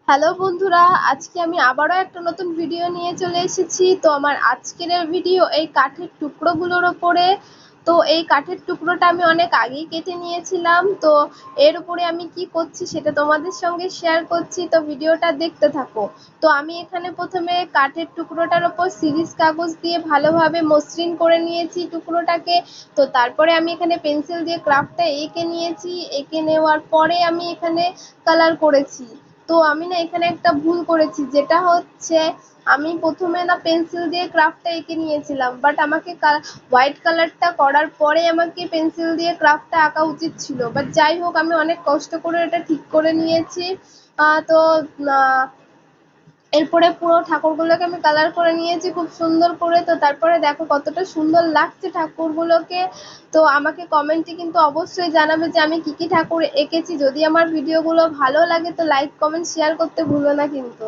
Hello বন্ধুরা, আজকে আমি আবারও একটা নতুন ভিডিও নিয়ে চলে এসেছি। তো আমার আজকের ভিডিও এই কাঠের টুকরোগুলোর ওপরে। তো এই কাঠের টুকরোটা আমি অনেক আগেই কেটে নিয়েছিলাম। তো এর উপরে আমি কি করছি সেটা তোমাদের সঙ্গে শেয়ার করছি, তো ভিডিওটা দেখতে থাকো। তো আমি এখানে প্রথমে কাঠের টুকরোটার ওপর সিরিজ কাগজ দিয়ে ভালোভাবে মসৃণ করে নিয়েছি টুকরোটাকে। তো তারপরে আমি এখানে পেন্সিল দিয়ে ক্রাফটটা এঁকে নিয়েছি। এঁকে নেওয়ার পরে আমি এখানে কালার করেছি। তো আমি না এখানে একটা ভুল করেছি, যেটা হচ্ছে আমি প্রথমে না পেন্সিল দিয়ে ক্রাফটটা এঁকে নিয়েছিলাম, বাট আমাকে হোয়াইট কালারটা করার পরে আমাকে পেন্সিল দিয়ে ক্রাফটটা আঁকা উচিত ছিল। বাট যাই হোক, আমি অনেক কষ্ট করে এটা ঠিক করে নিয়েছি। তো এরপরে পুরো ঠাকুরগুলোকে আমি কালার করে নিয়েছি খুব সুন্দর করে। তো তারপরে দেখো কতটা সুন্দর লাগছে ঠাকুরগুলোকে। তো আমাকে কমেন্টে কিন্তু অবশ্যই জানাবে যে আমি কি কি ঠাকুর এঁকেছি। যদি আমার ভিডিওগুলো ভালো লাগে তো লাইক কমেন্ট শেয়ার করতে ভুলো না কিন্তু।